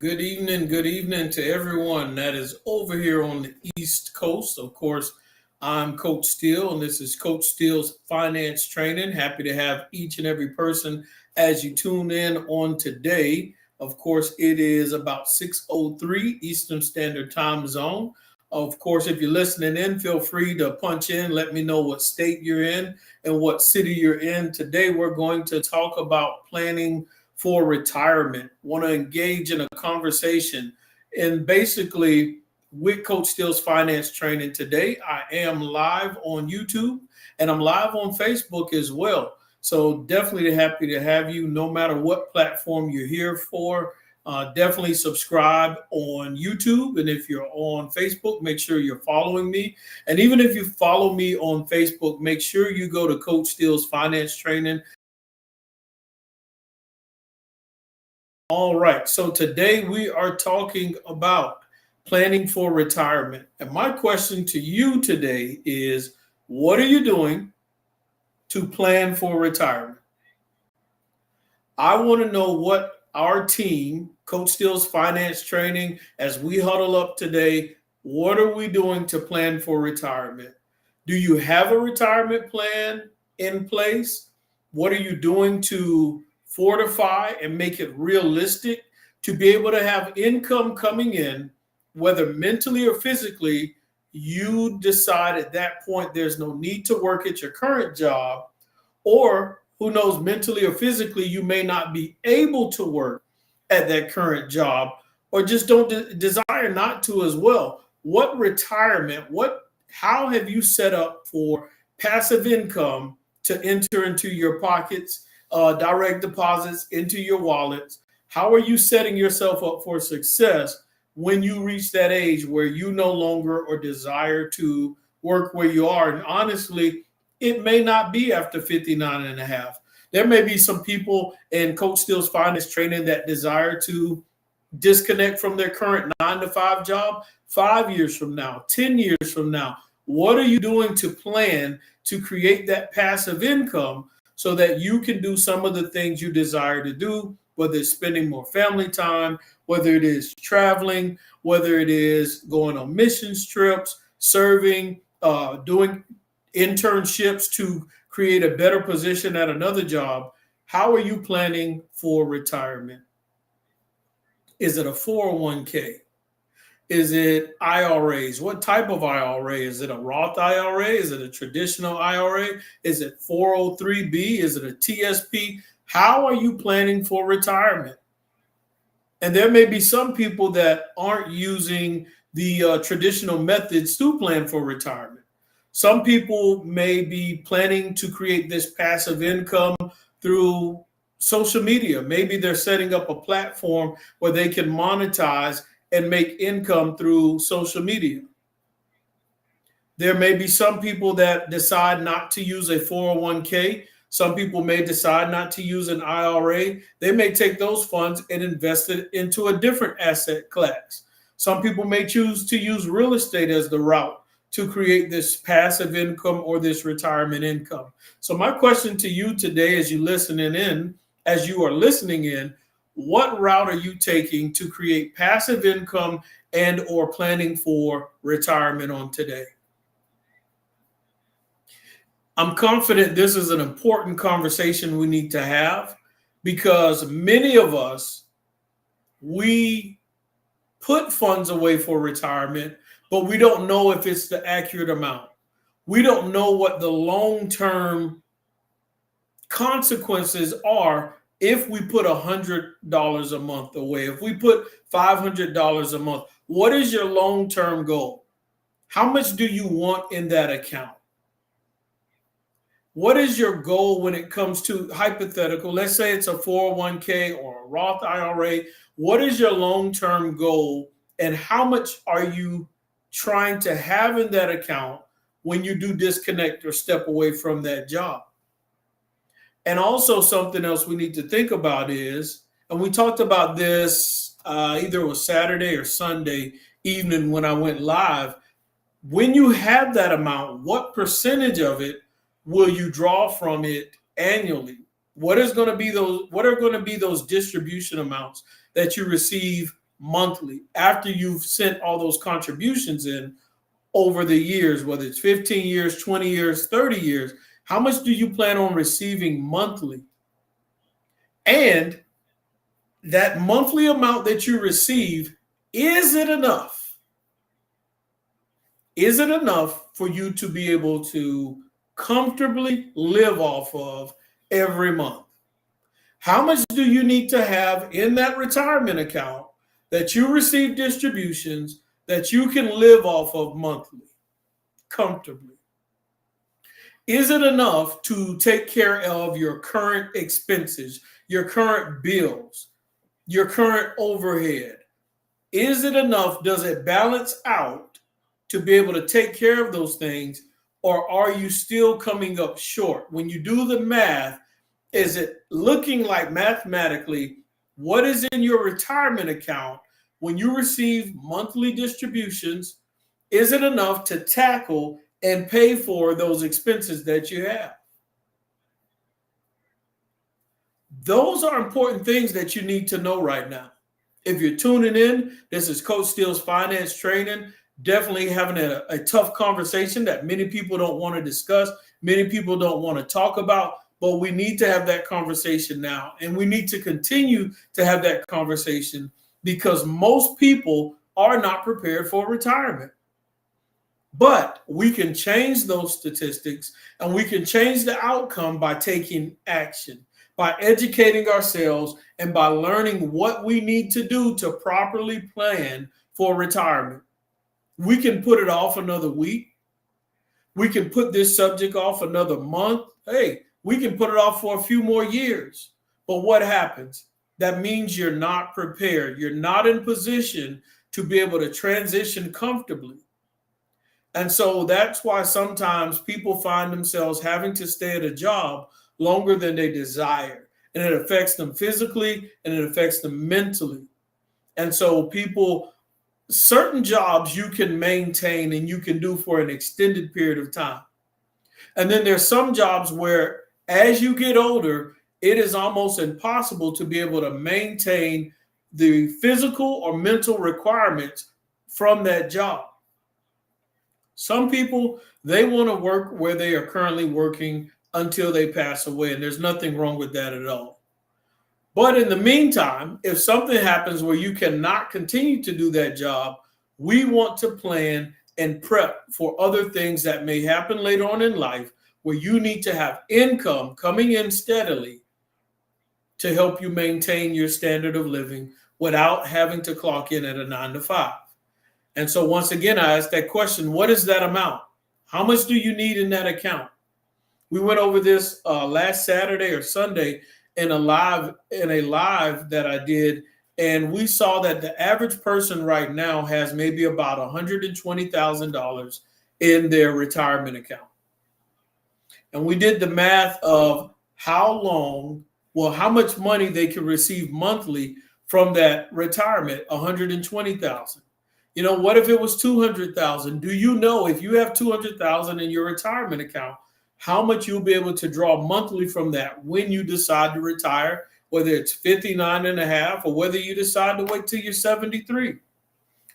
Good evening to everyone that is over here on the East Coast. Of course, I'm Coach Steele, and this is Coach Steele's Finance Training. Happy to have each and every person as you tune in on today. Of course, it is about 6:03 Eastern Standard Time Zone. Of course, if you're listening in, feel free to punch in. Let me know what state you're in and what city you're in. Today, we're going to talk about planning for retirement. Want to engage in a conversation. And basically, with Coach Steele's Finance Training today, I am live on YouTube and I'm live on Facebook as well. So definitely happy to have you no matter what platform you're here for. Definitely subscribe on YouTube. And if you're on Facebook, make sure you're following me. And even if you follow me on Facebook, make sure you go to Coach Steele's Finance Training. All right, so today we are talking about planning for retirement. And my question to you today is, what are you doing to plan for retirement? I want to know what our team, Coach Steele's Finance Training, as we huddle up today, what are we doing to plan for retirement? Do you have a retirement plan in place? What are you doing to fortify and make it realistic to be able to have income coming in, whether mentally or physically? You decide at that point there's no need to work at your current job, or who knows, mentally or physically, you may not be able to work at that current job, or just don't desire not to as well. What retirement, how have you set up for passive income to enter into your pockets, direct deposits into your wallets? How are you setting yourself up for success when you reach that age where you no longer or desire to work where you are? And honestly, it may not be after 59 and a half. There may be some people in Coach Steele's Finance Training that desire to disconnect from their current 9-to-5 job 5 years from now, 10 years from now. What are you doing to plan to create that passive income so that you can do some of the things you desire to do, whether it's spending more family time, whether it is traveling, whether it is going on missions trips, serving, doing internships to create a better position at another job? How are you planning for retirement? Is it a 401k? Is it IRAs? What type of IRA? Is it a Roth IRA? Is it a traditional IRA? Is it 403B? Is it a TSP? How are you planning for retirement? And there may be some people that aren't using the traditional methods to plan for retirement. Some people may be planning to create this passive income through social media. Maybe they're setting up a platform where they can monetize and make income through social media. There may be some people that decide not to use a 401k. Some people may decide not to use an IRA. They may take those funds and invest it into a different asset class. Some people may choose to use real estate as the route to create this passive income or this retirement income. So my question to you today, as you are listening in, what route are you taking to create passive income and or planning for retirement on today? I'm confident this is an important conversation we need to have, because many of us, we put funds away for retirement, but we don't know if it's the accurate amount. We don't know what the long-term consequences are if we put $100 a month away, if we put $500 a month. What is your long-term goal? How much do you want in that account? What is your goal when it comes to hypothetical? Let's say it's a 401k or a Roth IRA. What is your long-term goal, and how much are you trying to have in that account when you do disconnect or step away from that job? And also something else we need to think about is, and we talked about this either it was Saturday or Sunday evening when I went live, when you have that amount, what percentage of it will you draw from it annually? What are going to be those distribution amounts that you receive monthly after you've sent all those contributions in over the years, whether it's 15 years, 20 years, 30 years? How much do you plan on receiving monthly? And that monthly amount that you receive, is it enough? Is it enough for you to be able to comfortably live off of every month? How much do you need to have in that retirement account that you receive distributions that you can live off of monthly comfortably? Is it enough to take care of your current expenses, your current bills, your current overhead? Is it enough? Does it balance out to be able to take care of those things? Or are you still coming up short? When you do the math, is it looking like mathematically what is in your retirement account when you receive monthly distributions? Is it enough to tackle and pay for those expenses that you have? Those are important things that you need to know right now. If you're tuning in, this is Coach Steele's Finance Training. Definitely having a tough conversation that many people don't want to discuss, many people don't want to talk about, but we need to have that conversation now. And we need to continue to have that conversation because most people are not prepared for retirement. But we can change those statistics and we can change the outcome by taking action, by educating ourselves, and by learning what we need to do to properly plan for retirement. We can put it off another week. We can put this subject off another month. Hey, we can put it off for a few more years. But what happens? That means you're not prepared. You're not in position to be able to transition comfortably. And so that's why sometimes people find themselves having to stay at a job longer than they desire. And it affects them physically and it affects them mentally. And so certain jobs you can maintain and you can do for an extended period of time. And then there's some jobs where as you get older, it is almost impossible to be able to maintain the physical or mental requirements from that job. Some people, they want to work where they are currently working until they pass away, and there's nothing wrong with that at all. But in the meantime, if something happens where you cannot continue to do that job, we want to plan and prep for other things that may happen later on in life where you need to have income coming in steadily to help you maintain your standard of living without having to clock in at a 9 to 5. And so once again, I asked that question, what is that amount? How much do you need in that account? We went over this last Saturday or Sunday in a live that I did, and we saw that the average person right now has maybe about $120,000 in their retirement account. And we did the math of how much money they could receive monthly from that retirement, $120,000. You know, what if it was $200,000? Do you know if you have $200,000 in your retirement account, how much you'll be able to draw monthly from that when you decide to retire, whether it's 59 and a half or whether you decide to wait till you're 73?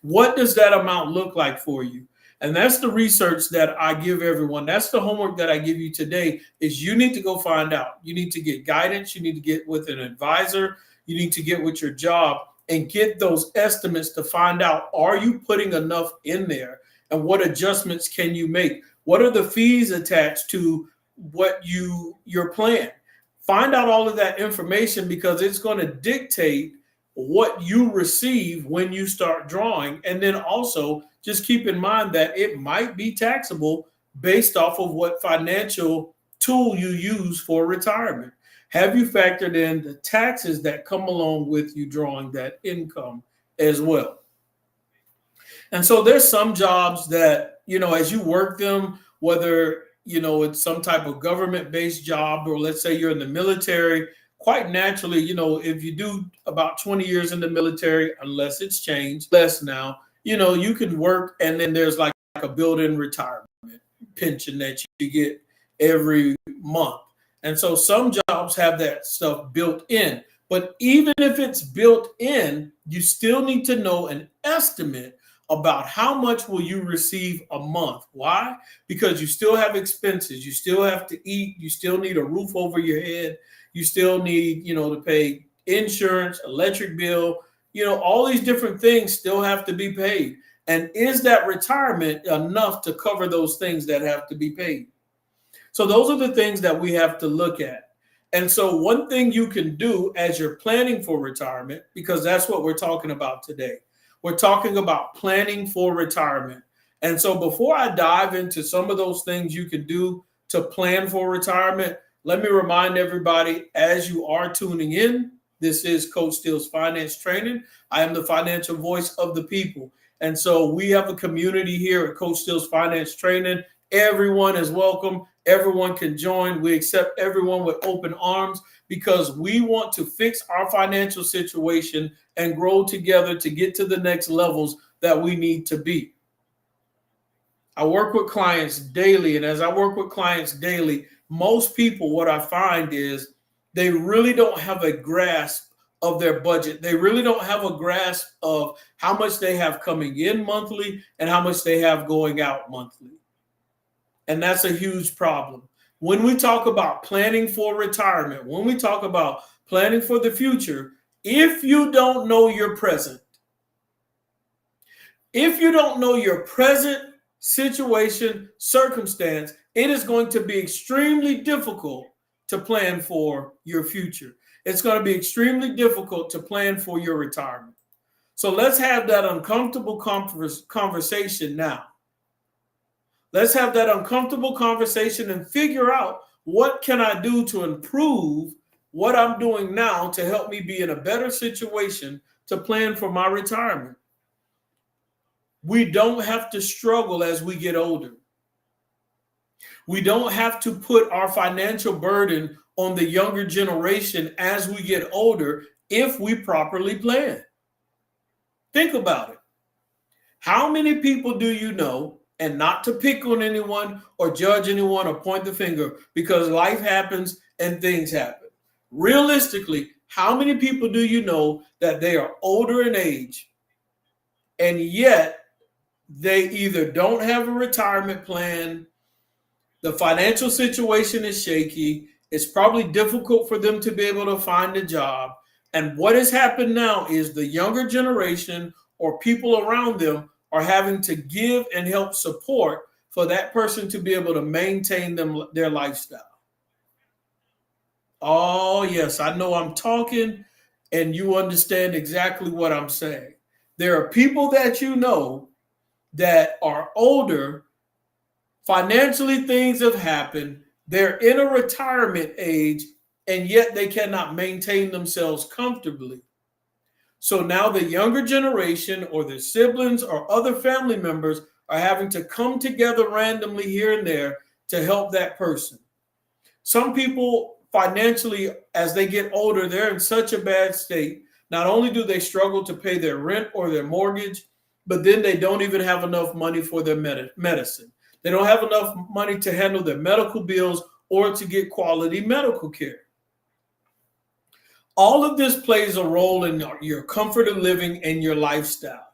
What does that amount look like for you? And that's the research that I give everyone. That's the homework that I give you today is you need to go find out. You need to get guidance. You need to get with an advisor. You need to get with your job and get those estimates to find out, are you putting enough in there? And what adjustments can you make? What are the fees attached to your plan? Find out all of that information because it's going to dictate what you receive when you start drawing. And then also just keep in mind that it might be taxable based off of what financial tool you use for retirement. Have you factored in the taxes that come along with you drawing that income as well? And so there's some jobs that, as you work them, whether, it's some type of government-based job, or let's say you're in the military, quite naturally, if you do about 20 years in the military, unless it's changed, less now, you can work and then there's like a built-in retirement pension that you get every month. And so some jobs have that stuff built in, But even if it's built in, you still need to know an estimate about how much will you receive a month. Why? Because you still have expenses. You still have to eat. You still need a roof over your head. You still need, to pay insurance, electric bill, all these different things still have to be paid. And is that retirement enough to cover those things that have to be paid? So those are the things that we have to look at. And so one thing you can do as you're planning for retirement, because that's what we're talking about today. We're talking about planning for retirement. And so before I dive into some of those things you can do to plan for retirement, let me remind everybody, as you are tuning in, this is Coach Steele's Finance Training. I am the financial voice of the people. And so we have a community here at Coach Steele's Finance Training. Everyone is welcome. Everyone can join. We accept everyone with open arms because we want to fix our financial situation and grow together to get to the next levels that we need to be. I work with clients daily, and as I work with clients daily, most people, what I find is they really don't have a grasp of their budget. They really don't have a grasp of how much they have coming in monthly and how much they have going out monthly. And that's a huge problem. When we talk about planning for retirement, when we talk about planning for the future, if you don't know your present, situation, circumstance, it is going to be extremely difficult to plan for your future. It's going to be extremely difficult to plan for your retirement. So let's have that uncomfortable conversation now. Let's have that uncomfortable conversation and figure out what can I do to improve what I'm doing now to help me be in a better situation to plan for my retirement. We don't have to struggle as we get older. We don't have to put our financial burden on the younger generation as we get older if we properly plan. Think about it. How many people do you know, and not to pick on anyone or judge anyone or point the finger, because life happens and things happen. Realistically, how many people do you know that they are older in age and yet they either don't have a retirement plan, the financial situation is shaky, it's probably difficult for them to be able to find a job. And what has happened now is the younger generation or people around them are having to give and help support for that person to be able to maintain their lifestyle. Oh, yes, I know I'm talking and you understand exactly what I'm saying. There are people that you know that are older, financially things have happened, they're in a retirement age, and yet they cannot maintain themselves comfortably. So now the younger generation or their siblings or other family members are having to come together randomly here and there to help that person. Some people financially, as they get older, they're in such a bad state. Not only do they struggle to pay their rent or their mortgage, but then they don't even have enough money for their medicine. They don't have enough money to handle their medical bills or to get quality medical care. All of this plays a role in your comfort of living and your lifestyle.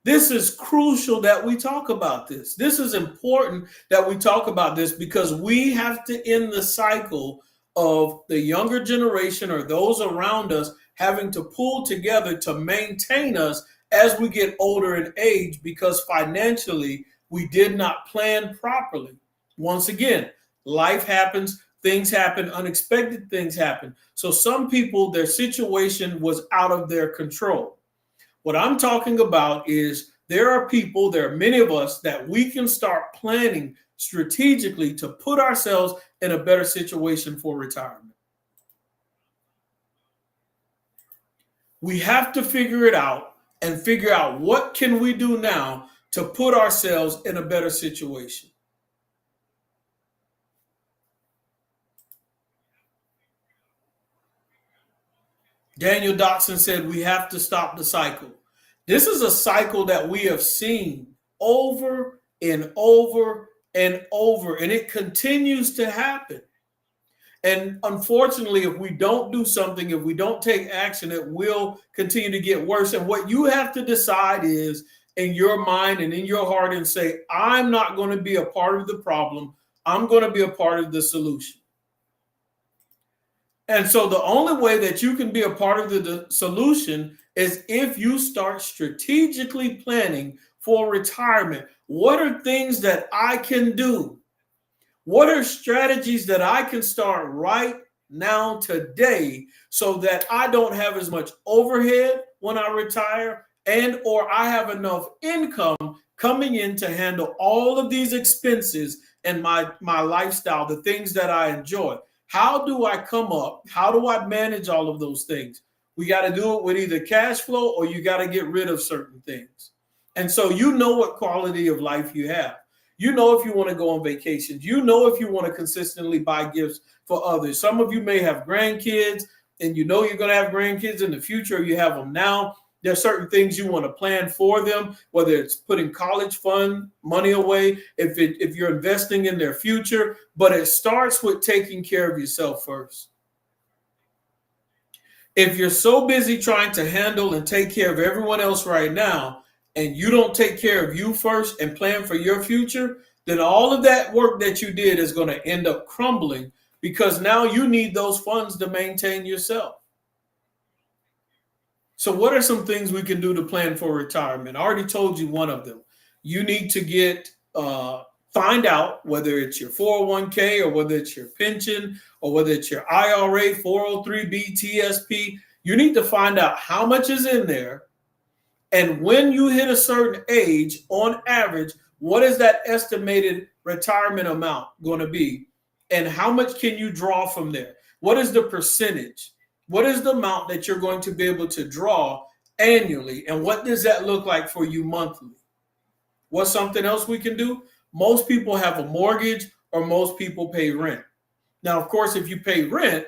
This is crucial that we talk about this. This is important that we talk about this because we have to end the cycle of the younger generation or those around us having to pull together to maintain us as we get older in age because financially we did not plan properly. Once again, life happens, things happen, unexpected things happen. So some people, their situation was out of their control. What I'm talking about is there are many of us that we can start planning strategically to put ourselves in a better situation for retirement. We have to figure it out and figure out what can we do now to put ourselves in a better situation. Daniel Dotson said we have to stop the cycle. This is a cycle that we have seen over and over and over, and it continues to happen. And unfortunately, if we don't do something, if we don't take action, it will continue to get worse. And what you have to decide is in your mind and in your heart and say, I'm not going to be a part of the problem. I'm going to be a part of the solution. And so the only way that you can be a part of the solution is if you start strategically planning for retirement. What are things that I can do? What are strategies that I can start right now today so that I don't have as much overhead when I retire and or I have enough income coming in to handle all of these expenses and my lifestyle, the things that I enjoy? How do I come up? How do I manage all of those things? We got to do it with either cash flow or you got to get rid of certain things. And so you know what quality of life you have. You know if you want to go on vacations. You know if you want to consistently buy gifts for others. Some of you may have grandkids and you know you're going to have grandkids in the future. You have them now. There are certain things you want to plan for them, whether it's putting college fund money away, if you're investing in their future. But it starts with taking care of yourself first. If you're so busy trying to handle and take care of everyone else right now, and you don't take care of you first and plan for your future, then all of that work that you did is going to end up crumbling because now you need those funds to maintain yourself. So what are some things we can do to plan for retirement? I already told you one of them. You need to find out whether it's your 401k or whether it's your pension or whether it's your IRA, 403b, TSP. You need to find out how much is in there. And when you hit a certain age, on average, what is that estimated retirement amount going to be? And how much can you draw from there? What is the percentage? What is the amount that you're going to be able to draw annually? And what does that look like for you monthly? What's something else we can do? Most people have a mortgage or most people pay rent. Now, of course, if you pay rent,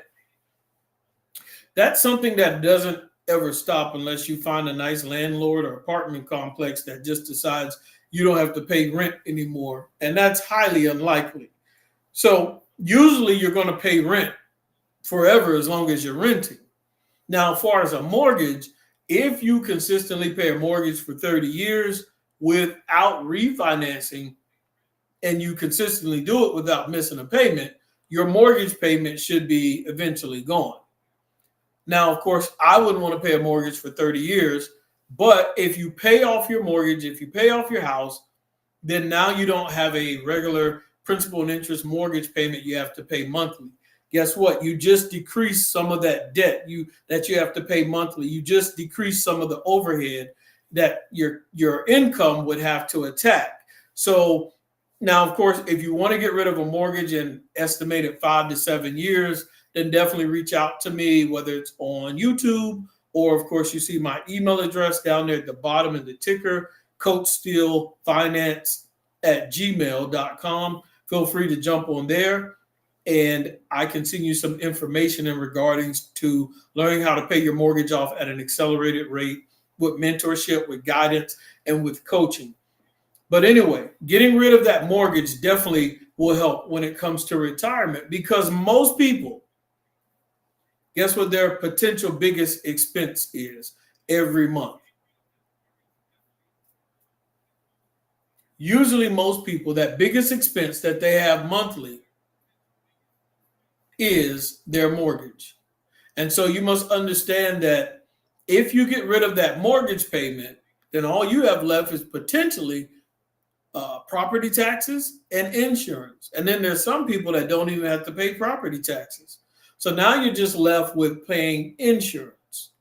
that's something that doesn't ever stop unless you find a nice landlord or apartment complex that just decides you don't have to pay rent anymore. And that's highly unlikely. So usually you're going to pay rent forever as long as you're renting. Now, as far as a mortgage, if you consistently pay a mortgage for 30 years without refinancing and you consistently do it without missing a payment, your mortgage payment should be eventually gone. Now, of course, I wouldn't want to pay a mortgage for 30 years, but if you pay off your mortgage, if you pay off your house, then now you don't have a regular principal and interest mortgage payment you have to pay monthly. Guess what? You just decrease some of that debt that you have to pay monthly. You just decrease some of the overhead that your income would have to attack. So now, of course, if you want to get rid of a mortgage in estimated 5 to 7 years, then definitely reach out to me, whether it's on YouTube or, of course, you see my email address down there at the bottom of the ticker, coachsteelefinance@gmail.com. Feel free to jump on there, and I can send you some information in regarding to learning how to pay your mortgage off at an accelerated rate with mentorship, with guidance, and with coaching. But anyway, getting rid of that mortgage definitely will help when it comes to retirement because most people, guess what their potential biggest expense is every month? Usually most people, that biggest expense that they have monthly is their mortgage. And so you must understand that if you get rid of that mortgage payment, then all you have left is potentially property taxes and insurance. And then there's some people that don't even have to pay property taxes. So now you're just left with paying insurance.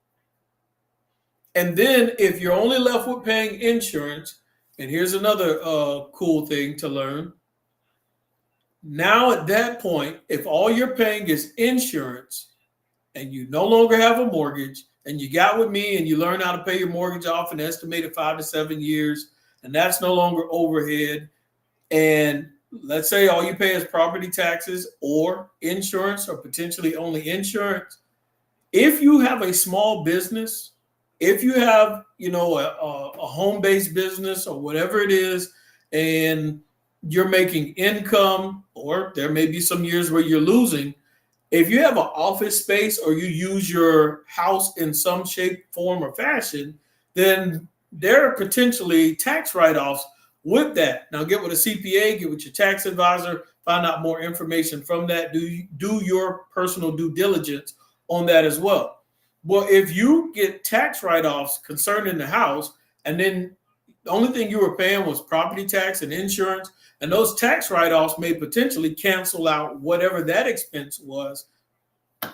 And then if you're only left with paying insurance, and here's another cool thing to learn. Now at that point, if all you're paying is insurance and you no longer have a mortgage and you got with me and you learn how to pay your mortgage off in estimated 5 to 7 years, and that's no longer overhead, and let's say all you pay is property taxes or insurance or potentially only insurance. If you have a small business, if you have, a home-based business or whatever it is, and you're making income, or there may be some years where you're losing, If you have an office space or you use your house in some shape, form, or fashion, then there are potentially tax write-offs with that. Now get with a CPA, get with your tax advisor, find out more information from that. Do your personal due diligence on that as well. Well, if you get tax write-offs concerning the house, and then the only thing you were paying was property tax and insurance, and those tax write-offs may potentially cancel out whatever that expense was,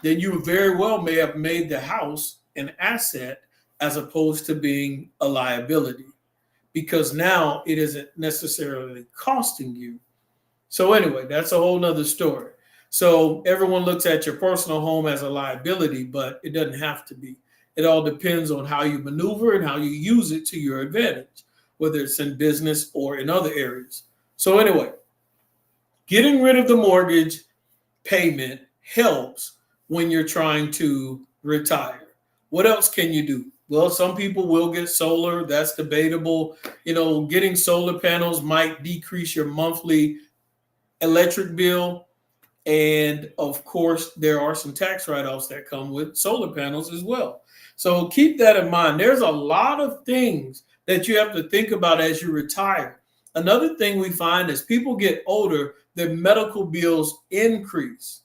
then you very well may have made the house an asset as opposed to being a liability, because now it isn't necessarily costing you. So anyway, that's a whole nother story. So everyone looks at your personal home as a liability, but it doesn't have to be. It all depends on how you maneuver and how you use it to your advantage, whether it's in business or in other areas. So anyway, getting rid of the mortgage payment helps when you're trying to retire. What else can you do? Well, some people will get solar. That's debatable. Getting solar panels might decrease your monthly electric bill. And of course, there are some tax write-offs that come with solar panels as well. So keep that in mind. There's a lot of things that you have to think about as you retire. Another thing we find as people get older, their medical bills increase.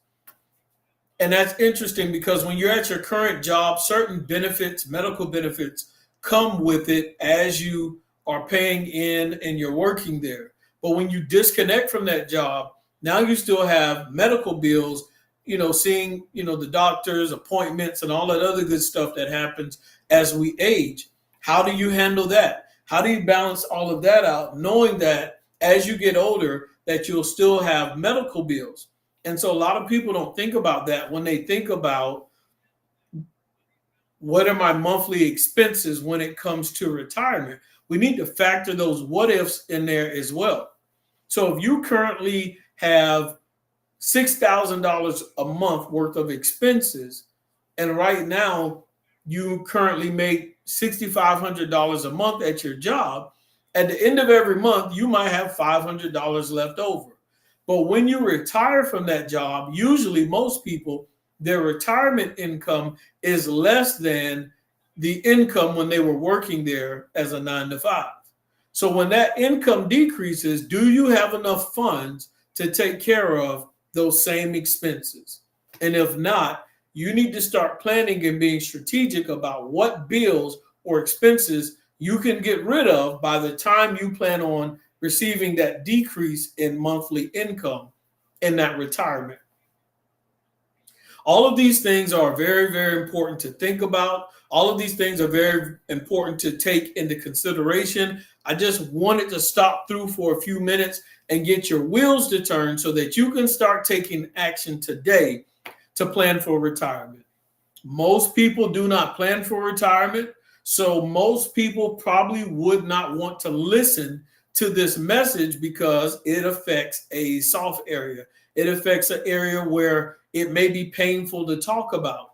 And that's interesting because when you're at your current job, certain benefits, medical benefits, come with it as you are paying in and you're working there. But when you disconnect from that job, now you still have medical bills, seeing, the doctors, appointments, and all that other good stuff that happens as we age. How do you handle that? How do you balance all of that out, knowing that as you get older, that you'll still have medical bills? And so a lot of people don't think about that when they think about what are my monthly expenses when it comes to retirement. We need to factor those what ifs in there as well. So if you currently have $6,000 a month worth of expenses, and right now you currently make $6,500 a month at your job, at the end of every month, you might have $500 left over. But when you retire from that job, usually most people, their retirement income is less than the income when they were working there as a 9-to-5. So when that income decreases, do you have enough funds to take care of those same expenses? And if not, you need to start planning and being strategic about what bills or expenses you can get rid of by the time you plan on receiving that decrease in monthly income in that retirement. All of these things are very, very important to think about. All of these things are very important to take into consideration. I just wanted to stop through for a few minutes and get your wheels to turn so that you can start taking action today to plan for retirement. Most people do not plan for retirement, so most people probably would not want to listen to this message because it affects a soft area. It affects an area where it may be painful to talk about.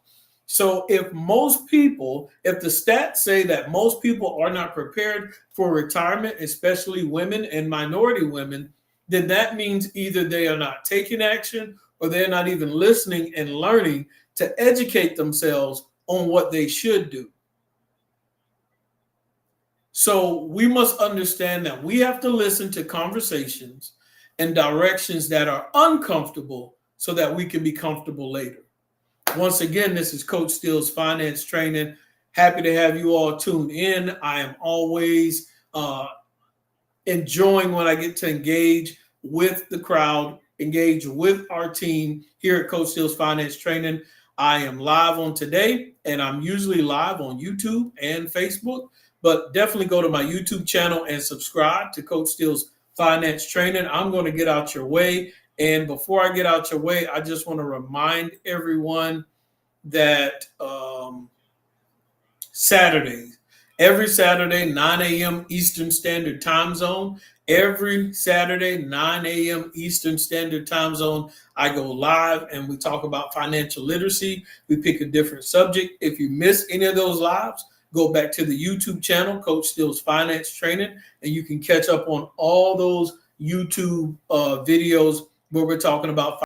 So if the stats say that most people are not prepared for retirement, especially women and minority women, then that means either they are not taking action or they're not even listening and learning to educate themselves on what they should do. So we must understand that we have to listen to conversations and directions that are uncomfortable so that we can be comfortable later. Once again, this is Coach Steele's Finance Training. Happy to have you all tuned in. I am always enjoying when I get to engage with the crowd, engage with our team here at Coach Steele's Finance Training. I am live on today, and I'm usually live on YouTube and Facebook, but definitely go to my YouTube channel and subscribe to Coach Steele's Finance Training. I'm going to get out your way. And before I get out your way, I just want to remind everyone that every Saturday, 9 a.m. Eastern Standard Time Zone, every Saturday, 9 a.m. Eastern Standard Time Zone, I go live and we talk about financial literacy. We pick a different subject. If you miss any of those lives, go back to the YouTube channel, Coach Steele's Finance Training, and you can catch up on all those YouTube videos where we're talking about